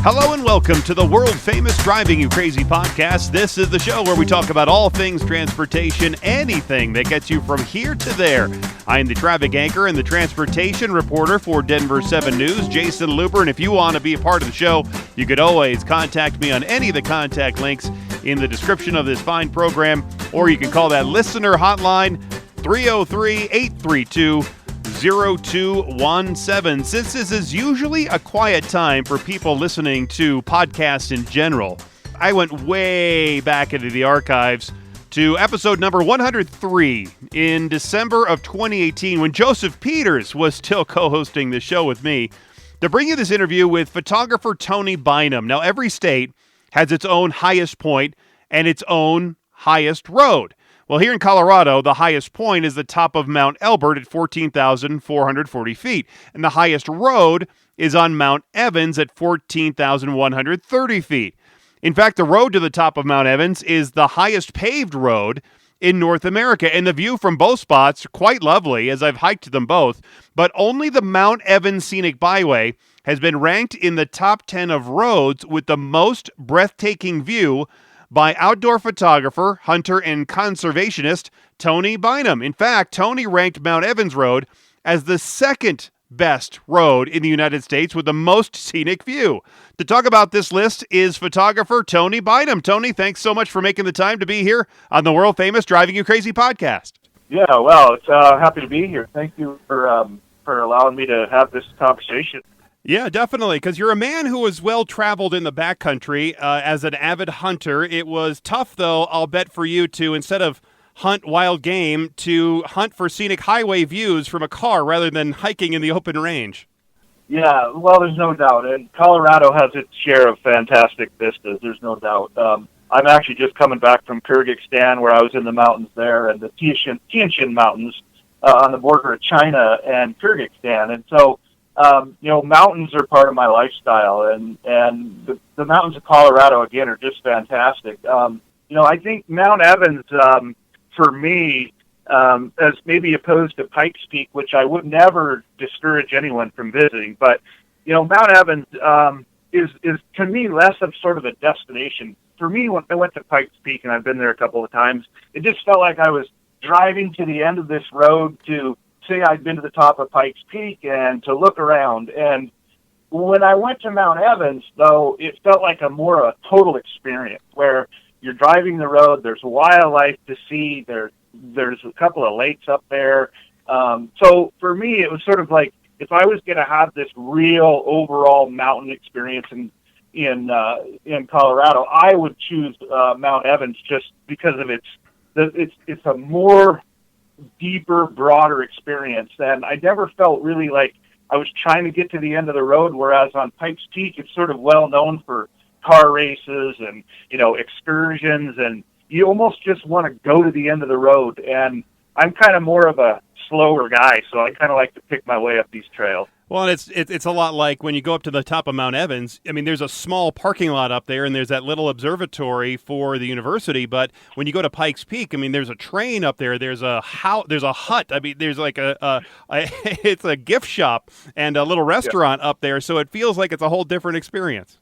Hello and welcome to the world-famous Driving You Crazy podcast. This is the show where we talk about all things transportation, anything that gets you from here to there. I am the traffic anchor and the transportation reporter for Denver 7 News, Jason Luber, and if you want to be a part of the show, you could always contact me on any of the contact links in the description of this fine program, or you can call that listener hotline, 303-832-0217. Since this is usually a quiet time for people listening to podcasts in general, I went way back into the archives to episode number 103 in December of 2018 when Joseph Peters was still co-hosting the show with me to bring you this interview with photographer Tony Bynum. Now, every state has its own highest point and its own highest road. Well, here in Colorado, the highest point is the top of Mount Elbert at 14,440 feet, and the highest road is on Mount Evans at 14,130 feet. In fact, the road to the top of Mount Evans is the highest paved road in North America, and the view from both spots, quite lovely, as I've hiked them both, but only the Mount Evans Scenic Byway has been ranked in the top 10 of roads with the most breathtaking view by outdoor photographer, hunter, and conservationist Tony Bynum. In fact, Tony ranked Mount Evans Road as the second best road in the United States with the most scenic view. To talk about this list is photographer Tony Bynum. Tony, thanks so much for making the time to be here on the world-famous Driving You Crazy podcast. Yeah, well, it's happy to be here. Thank you for allowing me to have this conversation. Yeah, definitely, because you're a man who was well-traveled in the backcountry as an avid hunter. It was tough, though, I'll bet for you to, instead of hunt wild game, to hunt for scenic highway views from a car rather than hiking in the open range. Yeah, well, there's no doubt. And Colorado has its share of fantastic vistas, there's no doubt. I'm actually just coming back from Kyrgyzstan, where I was in the mountains there, and the Tianshan Mountains on the border of China and Kyrgyzstan. And so, mountains are part of my lifestyle, and the mountains of Colorado, again, are just fantastic. I think Mount Evans, for me, as maybe opposed to Pikes Peak, which I would never discourage anyone from visiting, but, Mount Evans is to me less of sort of a destination. For me, when I went to Pikes Peak, and I've been there a couple of times, it just felt like I was driving to the end of this road to say I'd been to the top of Pikes Peak and to look around. And when I went to Mount Evans, though, it felt like a total experience where you're driving the road, there's wildlife to see, there's a couple of lakes up there. So for me, it was sort of like if I was going to have this real overall mountain experience in Colorado, I would choose Mount Evans just because of it's a more deeper, broader experience. And I never felt really like I was trying to get to the end of the road, whereas on Pikes Peak, it's sort of well known for car races and, excursions, and you almost just want to go to the end of the road. And I'm kind of more of a slower guy, so I kind of like to pick my way up these trails. Well, it's a lot like when you go up to the top of Mount Evans. I mean, there's a small parking lot up there, and there's that little observatory for the university. But when you go to Pikes Peak, I mean, there's a train up there. There's a house. There's a hut. I mean, there's like it's a gift shop and a little restaurant up there. So it feels like it's a whole different experience.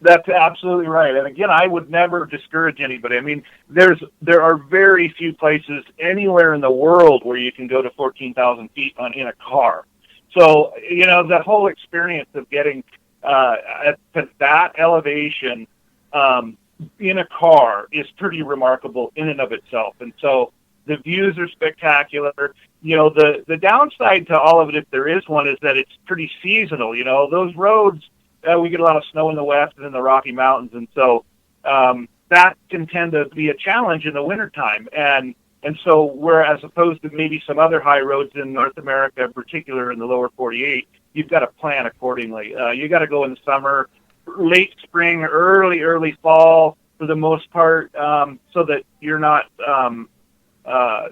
That's absolutely right. And again, I would never discourage anybody. I mean, there are very few places anywhere in the world where you can go to 14,000 feet in a car. So, that whole experience of getting at that elevation in a car is pretty remarkable in and of itself. And so the views are spectacular. The downside to all of it, if there is one, is that it's pretty seasonal. Those roads, we get a lot of snow in the west and in the Rocky Mountains. And so that can tend to be a challenge in the wintertime. And so whereas opposed to maybe some other high roads in North America, in particular in the lower 48, you've got to plan accordingly. You got to go in the summer, late spring, early fall for the most part, so that you're not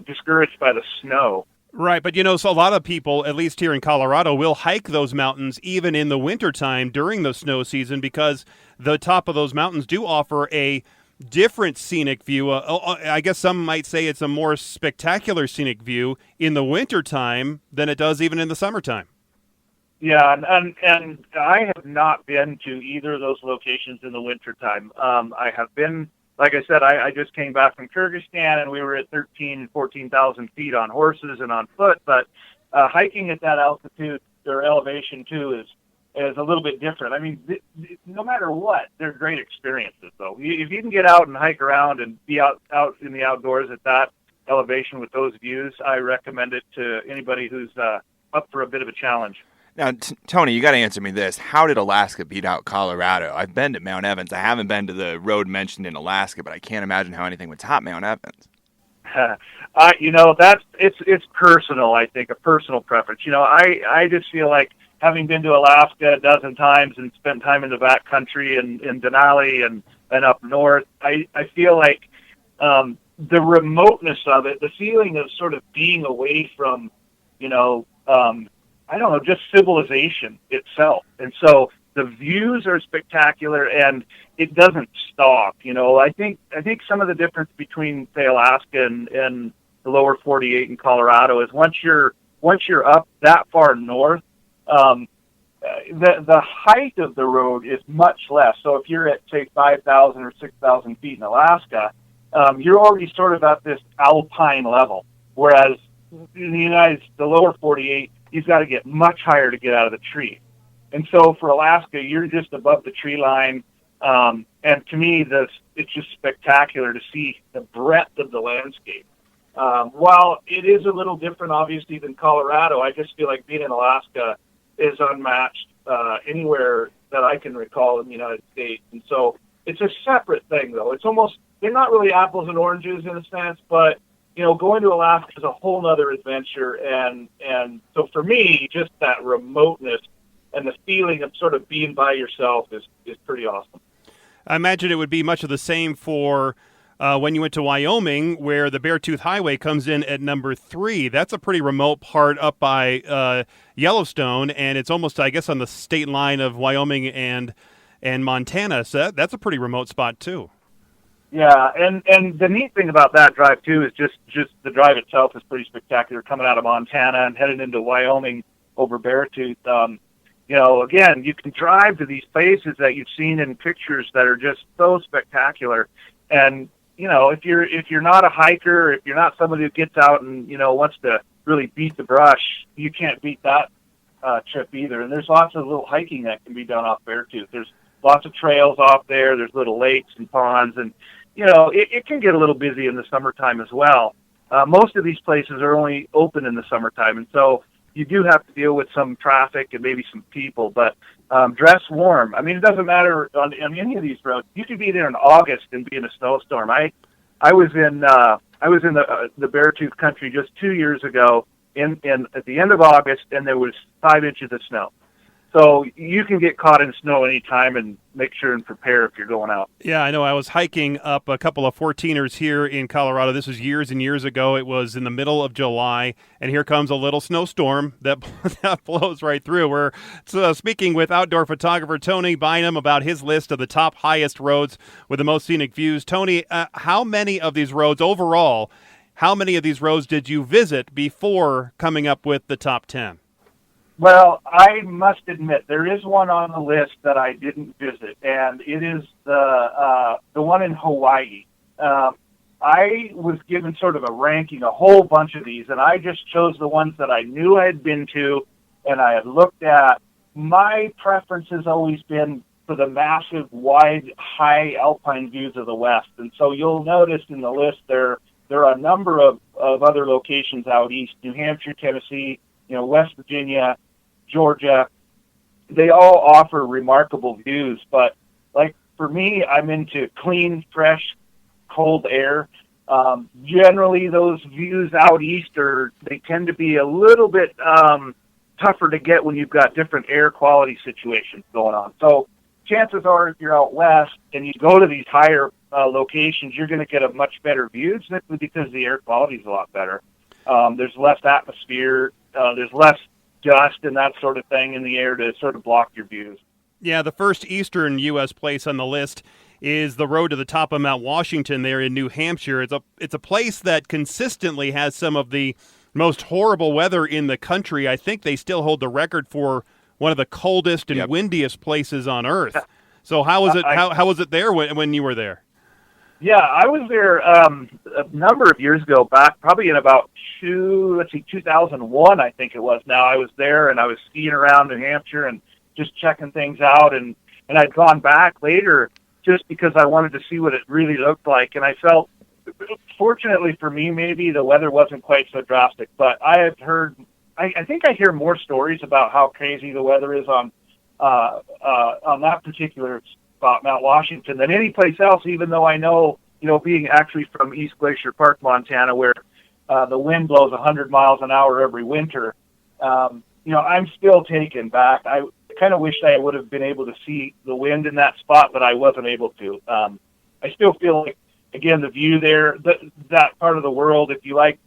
discouraged by the snow. Right, but so a lot of people, at least here in Colorado, will hike those mountains even in the wintertime during the snow season because the top of those mountains do offer a different scenic view. I guess some might say it's a more spectacular scenic view in the wintertime than it does even in the summertime. Yeah, and I have not been to either of those locations in the wintertime. I have been, like I said, I just came back from Kyrgyzstan, and we were at 14,000 feet on horses and on foot. But hiking at that altitude or elevation too is a little bit different. I mean, no matter what, they're great experiences. Though, if you can get out and hike around and be out in the outdoors at that elevation with those views, I recommend it to anybody who's up for a bit of a challenge. Now, Tony, you got to answer me this. How did Alaska beat out Colorado? I've been to Mount Evans. I haven't been to the road mentioned in Alaska, but I can't imagine how anything would top Mount Evans. It's personal, I think, a personal preference. I just feel like having been to Alaska a dozen times and spent time in the backcountry and in Denali and up north, I feel like the remoteness of it, the feeling of sort of being away from, I don't know, just civilization itself. And so the views are spectacular, and it doesn't stop. I think some of the difference between, say, Alaska and the lower 48 in Colorado is once you're up that far north, the height of the road is much less. So if you're at, say, 5,000 or 6,000 feet in Alaska, you're already sort of at this alpine level, whereas in the lower 48, you've got to get much higher to get out of the tree. And so for Alaska, you're just above the tree line. And to me, it's just spectacular to see the breadth of the landscape. While it is a little different, obviously, than Colorado, I just feel like being in Alaska is unmatched anywhere that I can recall in the United States. And so it's a separate thing, though. They're not really apples and oranges in a sense, but going to Alaska is a whole nother adventure, and so for me, just that remoteness and the feeling of sort of being by yourself is pretty awesome. I imagine it would be much of the same for when you went to Wyoming, where the Beartooth Highway comes in at number 3. That's a pretty remote part up by Yellowstone, and it's almost, I guess, on the state line of Wyoming and Montana. So that's a pretty remote spot too. Yeah, and the neat thing about that drive too is just the drive itself is pretty spectacular. Coming out of Montana and heading into Wyoming over Beartooth, again, you can drive to these places that you've seen in pictures that are just so spectacular. And if you're not a hiker, if you're not somebody who gets out and wants to really beat the brush, you can't beat that trip either. And there's lots of little hiking that can be done off Beartooth. There's lots of trails off there. There's little lakes and ponds, and it can get a little busy in the summertime as well. Most of these places are only open in the summertime, and so you do have to deal with some traffic and maybe some people, but dress warm. I mean, it doesn't matter on any of these roads. You could be there in August and be in a snowstorm. I was in the Beartooth country just 2 years ago in at the end of August, and there was 5 inches of snow. So you can get caught in snow anytime, and make sure and prepare if you're going out. Yeah, I know. I was hiking up a couple of 14ers here in Colorado. This was years and years ago. It was in the middle of July, and here comes a little snowstorm that blows right through. We're speaking with outdoor photographer Tony Bynum about his list of the top highest roads with the most scenic views. Tony, how many of these roads overall, how many of these roads did you visit before coming up with the top 10? Well, I must admit there is one on the list that I didn't visit, and it is the one in Hawaii. I was given sort of a ranking, a whole bunch of these, and I just chose the ones that I knew I had been to and I had looked at. My preference has always been for the massive, wide, high alpine views of the West, and so you'll notice in the list there are a number of other locations out east: New Hampshire, Tennessee, West Virginia, Georgia. They all offer remarkable views, but like for me, I'm into clean, fresh, cold air. Generally, those views out east they tend to be a little bit tougher to get when you've got different air quality situations going on. So chances are, if you're out west and you go to these higher locations, you're going to get a much better view simply because the air quality is a lot better. There's less atmosphere. There's less dust and that sort of thing in the air to sort of block your views. Yeah, the first eastern U.S. place on the list is the road to the top of Mount Washington there in New Hampshire. It's a place that consistently has some of the most horrible weather in the country. I think they still hold the record for one of the coldest and Yep. windiest places on Earth. So how was it? How was it there when you were there? Yeah, I was there a number of years ago, back probably in about 2001, I think it was. Now I was there and I was skiing around New Hampshire and just checking things out, and I'd gone back later just because I wanted to see what it really looked like, and I felt, fortunately for me, maybe the weather wasn't quite so drastic, but I have heard, I think I hear more stories about how crazy the weather is on that particular spot, Mount Washington, than any place else, even though I know, being actually from East Glacier Park, Montana, where the wind blows 100 miles an hour every winter, I'm still taken back. I kind of wished I would have been able to see the wind in that spot, but I wasn't able to. I still feel like, again, the view there, that part of the world, if you like,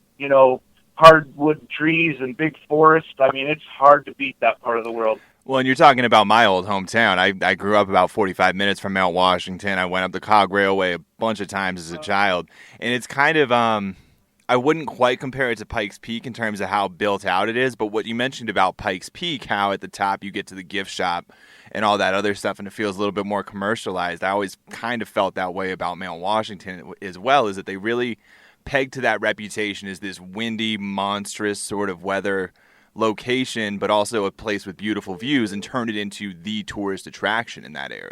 hardwood trees and big forests, I mean, it's hard to beat that part of the world. Well, and you're talking about my old hometown. I grew up about 45 minutes from Mount Washington. I went up the Cog Railway a bunch of times as a child. And it's kind of, I wouldn't quite compare it to Pikes Peak in terms of how built out it is. But what you mentioned about Pikes Peak, how at the top you get to the gift shop and all that other stuff, and it feels a little bit more commercialized. I always kind of felt that way about Mount Washington as well, is that they really pegged to that reputation as this windy, monstrous sort of weather location, but also a place with beautiful views, and turned it into the tourist attraction in that area.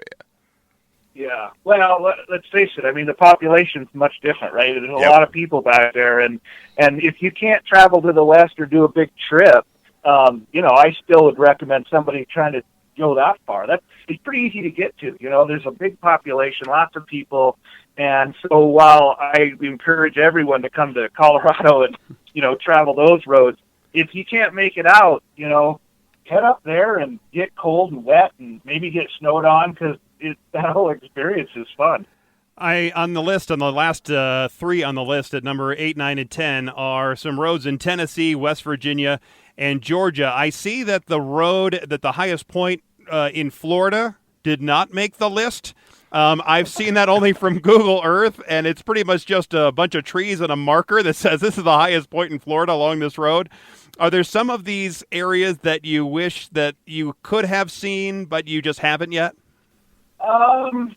Yeah. Well, let's face it. I mean, the population's much different, right? There's a lot of people back there, and if you can't travel to the west or do a big trip, I still would recommend somebody trying to go that far. It's pretty easy to get to. There's a big population, lots of people, and so while I encourage everyone to come to Colorado and travel those roads, if you can't make it out, head up there and get cold and wet and maybe get snowed on, because that whole experience is fun. On the list, on the last three on the list at number 8, 9, and 10 are some roads in Tennessee, West Virginia, and Georgia. I see that the highest point in Florida did not make the list. I've seen that only from Google Earth, and it's pretty much just a bunch of trees and a marker that says this is the highest point in Florida along this road. Are there some of these areas that you wish that you could have seen, but you just haven't yet? I'm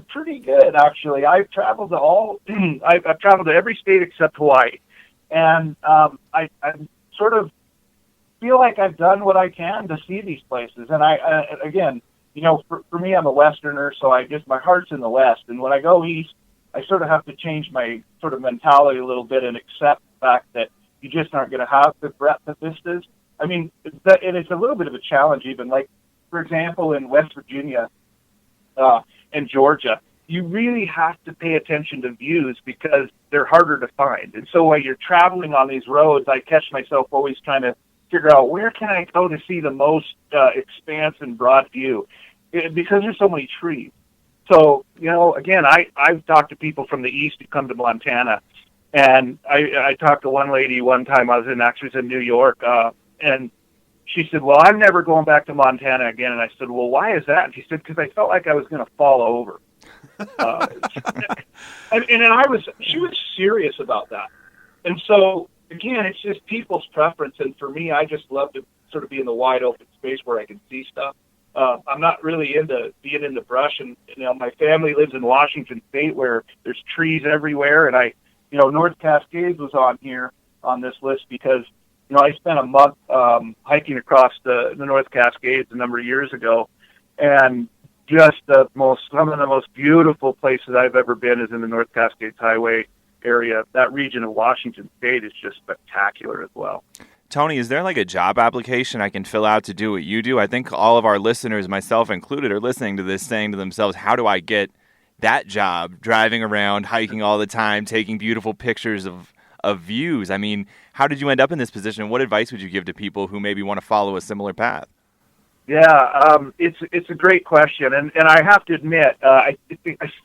pretty good, actually. I've traveled to I've traveled to every state except Hawaii, and I sort of feel like I've done what I can to see these places. And again, for me, I'm a Westerner, so my heart's in the West. And when I go east, I sort of have to change my sort of mentality a little bit and accept the fact that you just aren't going to have the breadth of vistas. I mean, and it's a little bit of a challenge even. Like, for example, in West Virginia and Georgia, you really have to pay attention to views because they're harder to find. And so while you're traveling on these roads, I catch myself always trying to figure out where can I go to see the most expanse and broad view, because there's so many trees. So, again, I've talked to people from the east who come to Montana, and I talked to one lady one time. I was in New York, and she said, "Well, I'm never going back to Montana again." And I said, "Well, why is that?" And she said, "Because I felt like I was going to fall over." She was serious about that. And so, again, it's just people's preference. And for me, I just love to sort of be in the wide open space where I can see stuff. I'm not really into being in the brush. And, my family lives in Washington State where there's trees everywhere. And North Cascades was on here on this list because, I spent a month hiking across the North Cascades a number of years ago. And just some of the most beautiful places I've ever been is in the North Cascades Highway area. That region of Washington State is just spectacular as well. Tony, is there like a job application I can fill out to do what you do? I think all of our listeners, myself included, are listening to this saying to themselves, how do I get that job, driving around, hiking all the time, taking beautiful pictures of views? I mean, how did you end up in this position? What advice would you give to people who maybe want to follow a similar path? Yeah, it's a great question, and I have to admit, I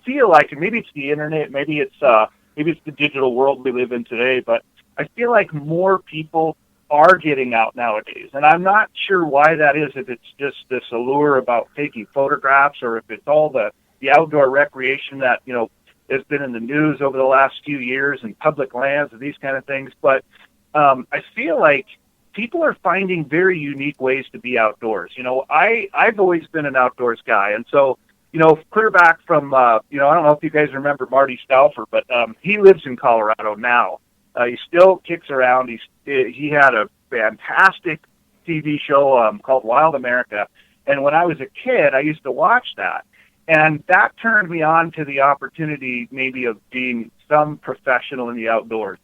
feel like, and maybe it's the internet, maybe it's the digital world we live in today, but I feel like more people are getting out nowadays, and I'm not sure why that is. If it's just this allure about taking photographs, or if it's all the outdoor recreation that has been in the news over the last few years, and public lands and these kind of things. But I feel like people are finding very unique ways to be outdoors. I've always been an outdoors guy. And so, clear back from, I don't know if you guys remember Marty Stauffer, but he lives in Colorado now. He still kicks around. He had a fantastic TV show called Wild America. And when I was a kid, I used to watch that. And that turned me on to the opportunity maybe of being some professional in the outdoors.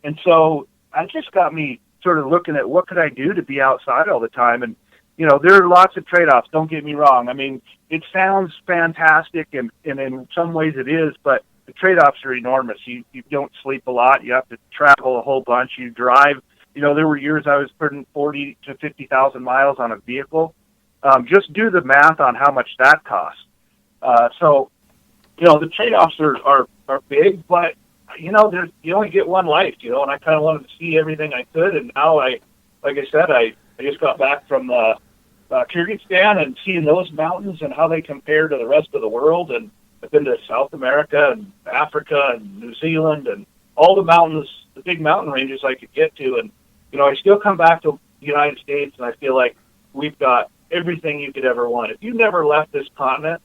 And so that just got me sort of looking at what could I do to be outside all the time. And, there are lots of trade-offs, don't get me wrong. I mean, it sounds fantastic, and in some ways it is, but the trade-offs are enormous. You don't sleep a lot. You have to travel a whole bunch. You drive. There were years I was putting 40 to 50,000 miles on a vehicle. Just do the math on how much that costs. So, the trade-offs are big, but, you only get one life, and I kind of wanted to see everything I could. And now like I said, I just got back from Kyrgyzstan and seeing those mountains and how they compare to the rest of the world. And I've been to South America and Africa and New Zealand and all the mountains, the big mountain ranges I could get to. And, I still come back to the United States, and I feel like we've got everything you could ever want. If you never left this continent,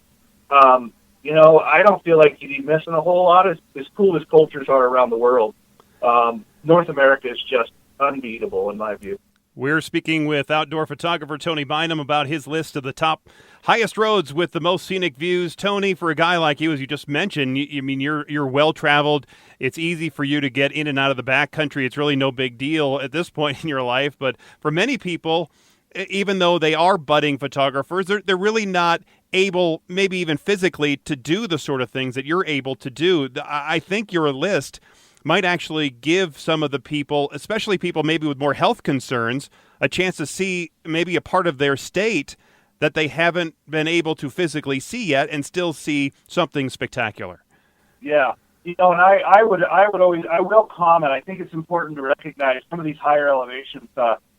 I don't feel like you'd be missing a whole lot. As cool as cultures are around the world, North America is just unbeatable in my view. We're speaking with outdoor photographer Tony Bynum about his list of the top highest roads with the most scenic views. Tony, for a guy like you, as you just mentioned, you're well-traveled. It's easy for you to get in and out of the backcountry. It's really no big deal at this point in your life. But for many people, even though they are budding photographers, they're really not able, maybe even physically, to do the sort of things that you're able to do. I think your list might actually give some of the people, especially people maybe with more health concerns, a chance to see maybe a part of their state that they haven't been able to physically see yet and still see something spectacular. Yeah. And I will comment. I think it's important to recognize some of these higher elevations.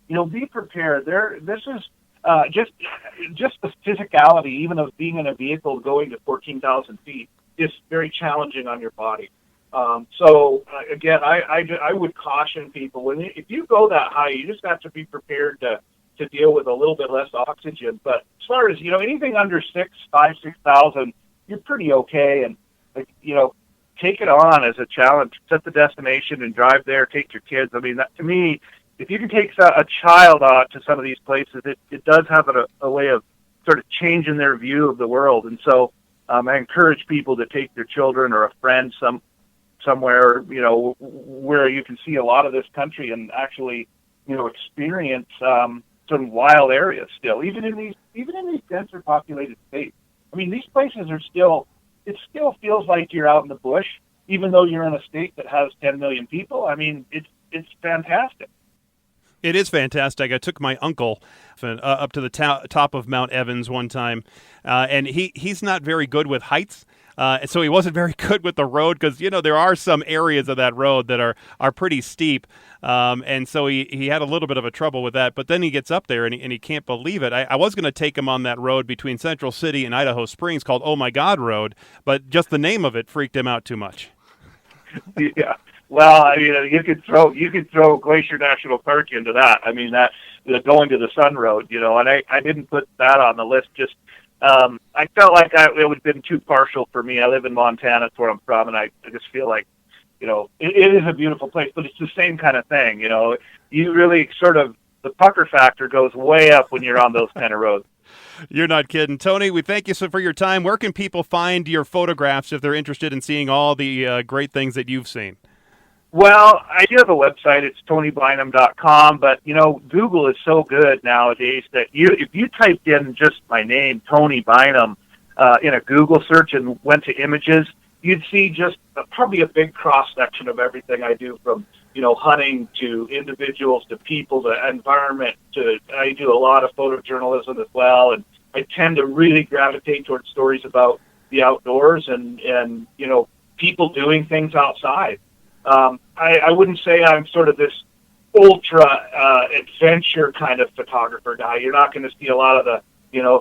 Be prepared. This is just the physicality, even of being in a vehicle going to 14,000 feet, is very challenging on your body. Again, I would caution people, if you go that high, you just have to be prepared to deal with a little bit less oxygen. But as far as, anything under 6,000, you're pretty okay. And, take it on as a challenge. Set the destination and drive there. Take your kids. I mean, that, to me, if you can take a child out to some of these places, it does have a way of sort of changing their view of the world. And so I encourage people to take their children or a friend somewhere, where you can see a lot of this country and actually, experience some wild areas still, even in these denser populated states. I mean, these places are it still feels like you're out in the bush, even though you're in a state that has 10 million people. I mean, it's fantastic. It is fantastic. I took my uncle up to the top of Mount Evans one time, and he's not very good with heights. So he wasn't very good with the road because, there are some areas of that road that are pretty steep. And so he had a little bit of a trouble with that. But then he gets up there and he can't believe it. I was going to take him on that road between Central City and Idaho Springs called Oh My God Road, but just the name of it freaked him out too much. Yeah. Well, I mean, you could throw Glacier National Park into that. I mean, the going to the Sun Road, and I didn't put that on the list. Just I felt like it would have been too partial for me. I live in Montana, that's where I'm from, and I just feel like, it is a beautiful place, but it's the same kind of thing. You really sort of, the pucker factor goes way up when you're on those kind of roads. You're not kidding. Tony, we thank you for your time. Where can people find your photographs if they're interested in seeing all the great things that you've seen? Well, I do have a website. It's TonyBynum.com, but, Google is so good nowadays that if you typed in just my name, Tony Bynum, in a Google search and went to images, you'd see just probably a big cross-section of everything I do, from, hunting to individuals to people to environment I do a lot of photojournalism as well, and I tend to really gravitate towards stories about the outdoors and people doing things outside. I wouldn't say I'm sort of this ultra adventure kind of photographer guy. You're not going to see a lot of the,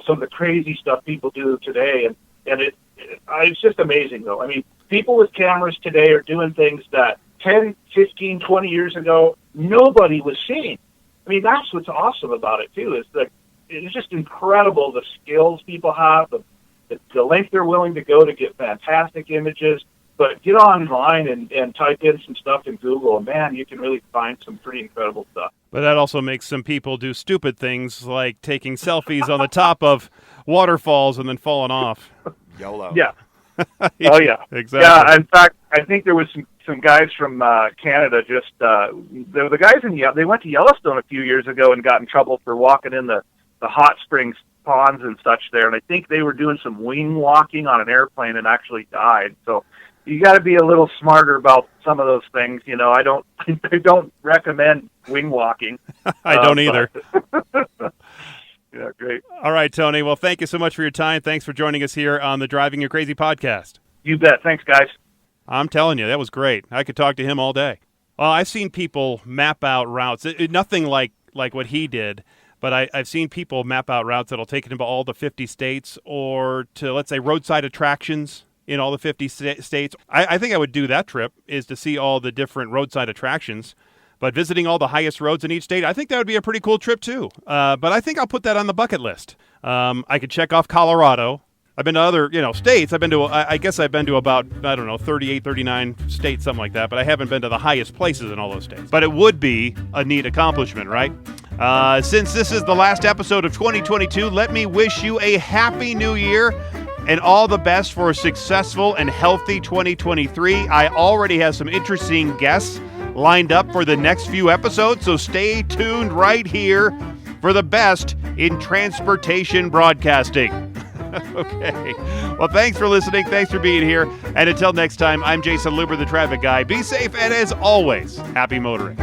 some of the crazy stuff people do today. And it's just amazing, though. I mean, people with cameras today are doing things that 10, 15, 20 years ago, nobody was seeing. I mean, that's what's awesome about it too. Is that it's just incredible the skills people have, the length they're willing to go to get fantastic images. But get online and type in some stuff in Google, and man, you can really find some pretty incredible stuff. But that also makes some people do stupid things like taking selfies on the top of waterfalls and then falling off. YOLO. Yeah. Oh, yeah. Exactly. Yeah, in fact, I think there was some guys from Canada just, there were the guys they went to Yellowstone a few years ago and got in trouble for walking in the hot springs ponds and such there, and I think they were doing some wing walking on an airplane and actually died. So you got to be a little smarter about some of those things. You know, I don't recommend wing walking. I don't either. Yeah, great. All right, Tony. Well, thank you so much for your time. Thanks for joining us here on the Driving You Crazy podcast. You bet. Thanks, guys. I'm telling you, that was great. I could talk to him all day. Well, I've seen people map out routes. Nothing like what he did, but I've seen people map out routes that'll take him to all the 50 states or to, let's say, roadside attractions in all the 50 states. I think I would do that trip, is to see all the different roadside attractions. But visiting all the highest roads in each state, I think that would be a pretty cool trip too. But I think I'll put that on the bucket list. I could check off Colorado. I've been to other, states. I guess I've been to about, 38, 39 states, something like that. But I haven't been to the highest places in all those states. But it would be a neat accomplishment, right? Since this is the last episode of 2022, let me wish you a happy new year and all the best for a successful and healthy 2023. I already have some interesting guests lined up for the next few episodes, so stay tuned right here for the best in transportation broadcasting. Okay. Well, thanks for listening. Thanks for being here. And until next time, I'm Jason Luber, the traffic guy. Be safe, and as always, happy motoring.